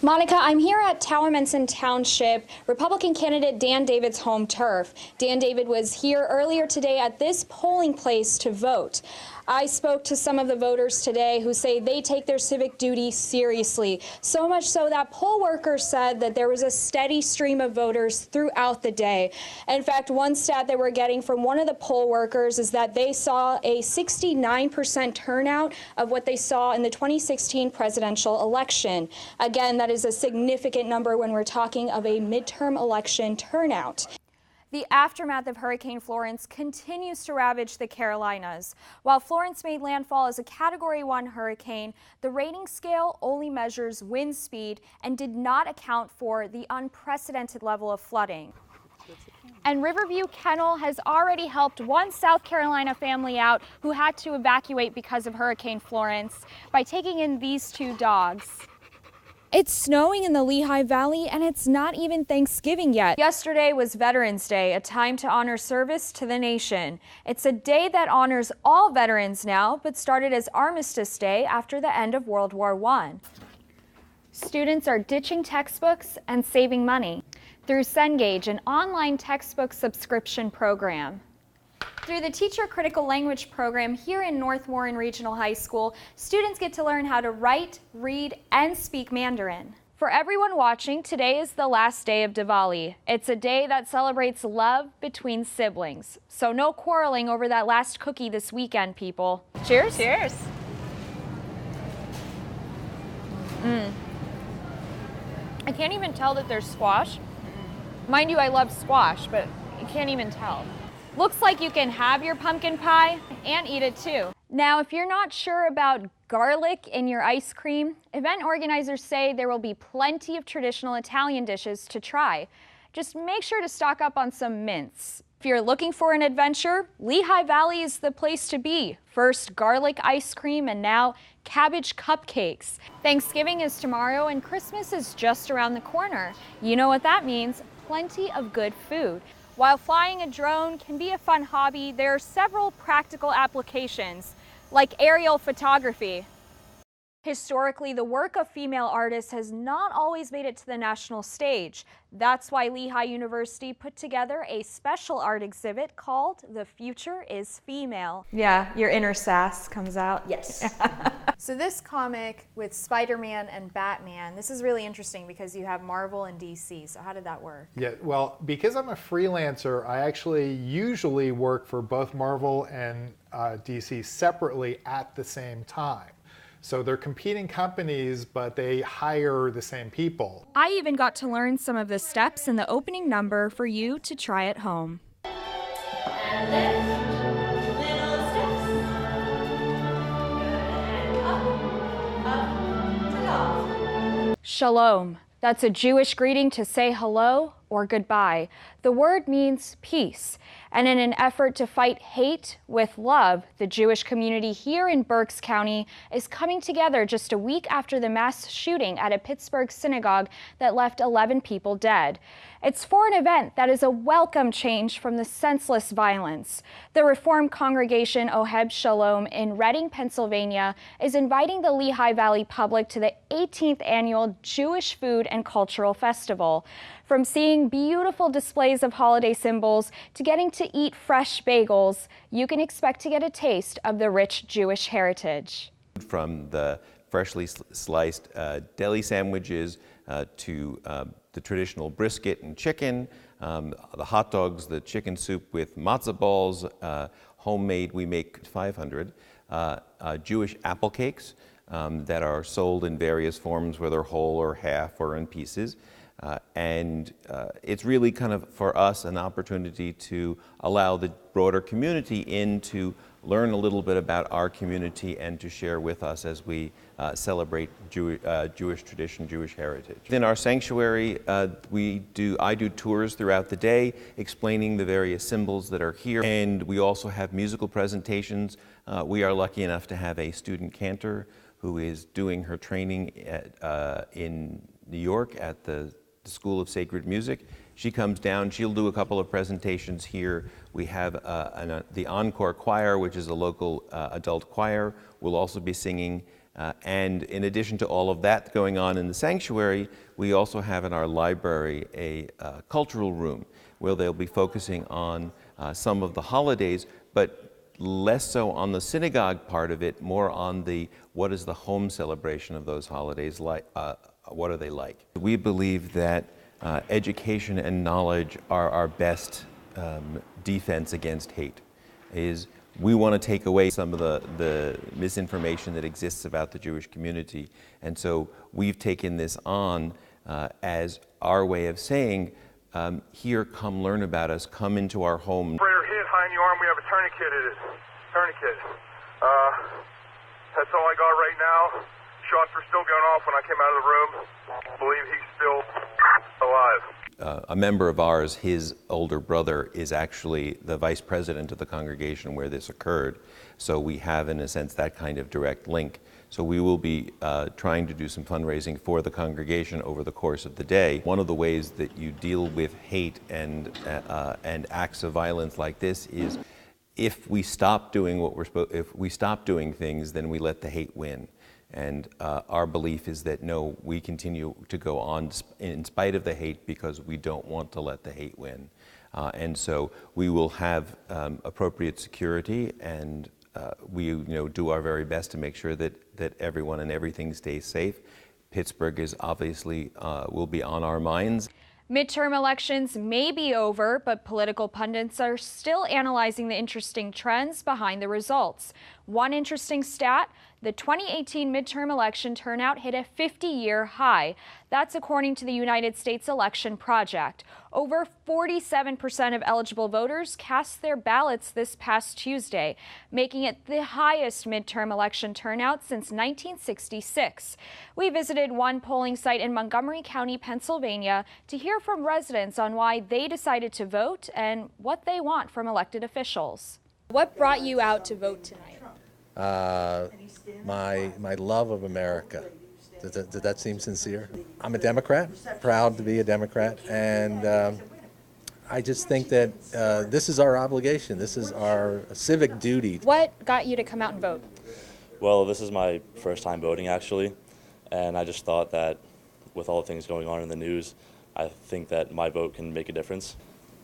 Monica, I'm here at Tower-Menson Township, Republican candidate Dan David's home turf. Dan David was here earlier today at this polling place to vote. I spoke to some of the voters today who say they take their civic duty seriously, so much so that poll workers said that there was a steady stream of voters throughout the day. In fact, one stat that we're getting from one of the poll workers is that they saw a 69% turnout of what they saw in the 2016 presidential election. Again, that is a significant number when we're talking of a midterm election turnout. The aftermath of Hurricane Florence continues to ravage the Carolinas. While Florence made landfall as a Category 1 hurricane, the rating scale only measures wind speed and did not account for the unprecedented level of flooding. And Riverview Kennel has already helped one South Carolina family out who had to evacuate because of Hurricane Florence by taking in these two dogs. It's snowing in the Lehigh Valley, and it's not even Thanksgiving yet. Yesterday was Veterans Day, a time to honor service to the nation. It's a day that honors all veterans now, but started as Armistice Day after the end of World War I. Students are ditching textbooks and saving money through Cengage, an online textbook subscription program. Through the Teacher Critical Language program here in North Warren Regional High School, students get to learn how to write, read, and speak Mandarin. For everyone watching, today is the last day of Diwali. It's a day that celebrates love between siblings. So no quarreling over that last cookie this weekend, people. Cheers. Cheers. I can't even tell that there's squash. Mind you, I love squash, but you can't even tell. Looks like you can have your pumpkin pie and eat it too. Now, if you're not sure about garlic in your ice cream, event organizers say there will be plenty of traditional Italian dishes to try. Just make sure to stock up on some mints. If you're looking for an adventure, Lehigh Valley is the place to be. First garlic ice cream and now cabbage cupcakes. Thanksgiving is tomorrow and Christmas is just around the corner. You know what that means, plenty of good food. While flying a drone can be a fun hobby, there are several practical applications, like aerial photography. Historically, the work of female artists has not always made it to the national stage. That's why Lehigh University put together a special art exhibit called The Future is Female. Yeah, your inner sass comes out. Yes. So this comic with Spider-Man and Batman, this is really interesting because you have Marvel and DC. So how did that work? Yeah, well, because I'm a freelancer, I actually usually work for both Marvel and DC separately at the same time. So they're competing companies, but they hire the same people. I even got to learn some of the steps in the opening number for you to try at home. And lift, little steps. Good, and up, to top. Shalom. That's a Jewish greeting to say hello or goodbye. The word means peace. And in an effort to fight hate with love, the Jewish community here in Berks County is coming together just a week after the mass shooting at a Pittsburgh synagogue that left 11 people dead. It's for an event that is a welcome change from the senseless violence. The Reformed congregation Oheb Shalom in Reading, Pennsylvania is inviting the Lehigh Valley public to the 18th annual Jewish Food and Cultural Festival. From seeing beautiful displays of holiday symbols to getting to eat fresh bagels, you can expect to get a taste of the rich Jewish heritage. From the freshly sliced deli sandwiches to the traditional brisket and chicken, the hot dogs, the chicken soup with matzah balls, homemade, we make 500, Jewish apple cakes that are sold in various forms, whether whole or half or in pieces. And it's really kind of, for us, an opportunity to allow the broader community in to learn a little bit about our community and to share with us as we celebrate Jewish tradition, Jewish heritage. In our sanctuary, I do tours throughout the day explaining the various symbols that are here, and we also have musical presentations. We are lucky enough to have a student cantor who is doing her training in New York at the School of Sacred Music. She comes down, she'll do a couple of presentations here. We have the Encore Choir, which is a local adult choir, will also be singing. And in addition to all of that going on in the sanctuary, we also have in our library a cultural room where they'll be focusing on some of the holidays, but less so on the synagogue part of it, more on the what is the home celebration of those holidays like, what are they like. We believe that education and knowledge are our best defense against hate. We want to take away some of the misinformation that exists about the Jewish community, and so we've taken this on as our way of saying, here, come learn about us, come into our home. Hit high in the arm, we have a tourniquet. Tourniquet. That's all I got right now. Shots were still going off when I came out of the room. I believe he's still alive. A member of ours, his older brother, is actually the vice president of the congregation where this occurred. So we have, in a sense, that kind of direct link. So we will be trying to do some fundraising for the congregation over the course of the day. One of the ways that you deal with hate and acts of violence like this is if we stop doing if we stop doing things, then we let the hate win. And our belief is that no, we continue to go on in spite of the hate because we don't want to let the hate win. And so we will have appropriate security, and we do our very best to make sure that everyone and everything stays safe. Pittsburgh is obviously will be on our minds. Midterm elections may be over, but political pundits are still analyzing the interesting trends behind the results. One interesting stat, the 2018 midterm election turnout hit a 50-year high. That's according to the United States Election Project. Over 47% of eligible voters cast their ballots this past Tuesday, making it the highest midterm election turnout since 1966. We visited one polling site in Montgomery County, Pennsylvania, to hear from residents on why they decided to vote and what they want from elected officials. What brought you out to vote tonight? My love of America. Does that seem sincere? I'm a Democrat, proud to be a Democrat, and I just think that this is our obligation. This is our civic duty. What got you to come out and vote? Well, this is my first time voting, actually, and I just thought that with all the things going on in the news, I think that my vote can make a difference.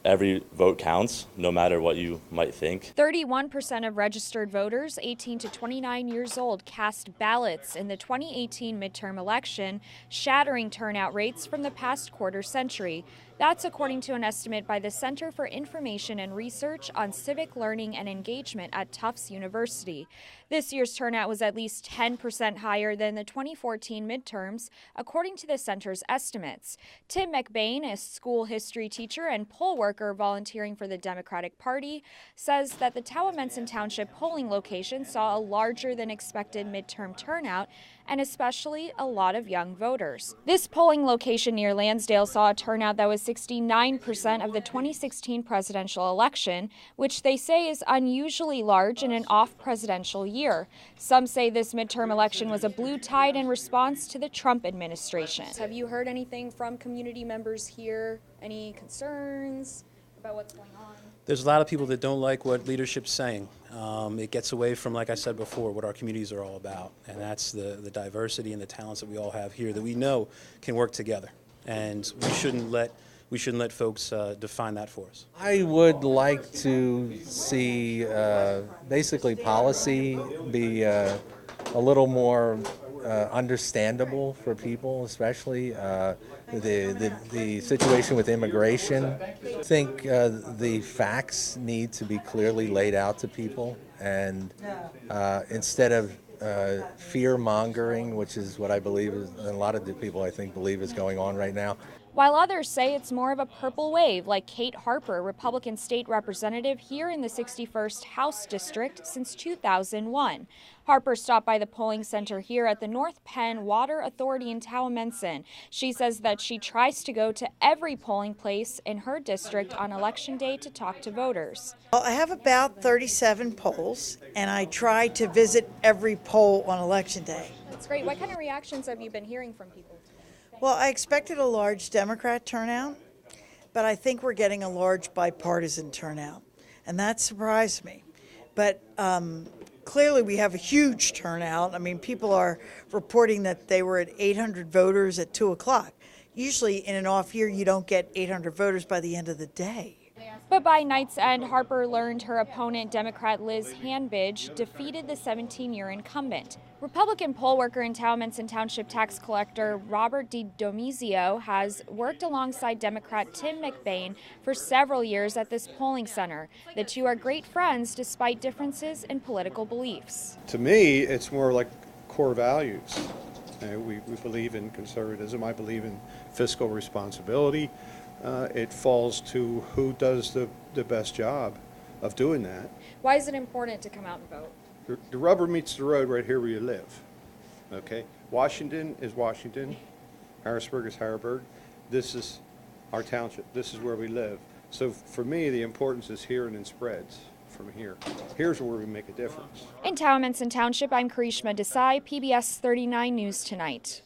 Every vote counts, no matter what you might think. 31% of registered voters 18 to 29 years old cast ballots in the 2018 midterm election, shattering turnout rates from the past quarter century. That's according to an estimate by the Center for Information and Research on Civic Learning and Engagement at Tufts University. This year's turnout was at least 10% higher than the 2014 midterms, according to the center's estimates. Tim McBain, a school history teacher and poll worker volunteering for the Democratic Party, says that the Towamencin Township polling location saw a larger than expected midterm turnout and especially a lot of young voters. This polling location near Lansdale saw a turnout that was 69% of the 2016 presidential election, which they say is unusually large in an off-presidential year. Some say this midterm election was a blue tide in response to the Trump administration. Have you heard anything from community members here? Any concerns about what's going on? There's a lot of people that don't like what leadership's saying. It gets away from, like I said before, what our communities are all about, and that's the diversity and the talents that we all have here that we know can work together. And we shouldn't let folks define that for us. I would like to see basically policy be a little more understandable for people, especially the situation with immigration. I think the facts need to be clearly laid out to people, and instead of fear mongering, which is what I believe is, and a lot of the people I think believe is going on right now. While others say it's more of a purple wave, like Kate Harper, Republican state representative here in the 61st House District since 2001. Harper stopped by the polling center here at the North Penn Water Authority in Towamencin. She says that she tries to go to every polling place in her district on Election Day to talk to voters. Well, I have about 37 polls, and I try to visit every poll on Election Day. That's great. What kind of reactions have you been hearing from people? Well, I expected a large Democrat turnout, but I think we're getting a large bipartisan turnout, and that surprised me. But clearly we have a huge turnout. I mean, people are reporting that they were at 800 voters at 2 o'clock. Usually in an off year, you don't get 800 voters by the end of the day. But by night's end, Harper learned her opponent, Democrat Liz Hanbidge, defeated the 17-year incumbent. Republican poll worker and Towamencin Township tax collector Robert DiDomizio has worked alongside Democrat Tim McBain for several years at this polling center. The two are great friends despite differences in political beliefs. To me, it's more like core values. We believe in conservatism. I believe in fiscal responsibility. It falls to who does the best job of doing that. Why is it important to come out and vote? The rubber meets the road right here where you live. Okay? Washington is Washington. Harrisburg is Harrisburg. This is our township. This is where we live. So for me, the importance is here and in spreads from here. Here's where we make a difference. In Towamencin Township, I'm Karishma Desai, PBS 39 News Tonight.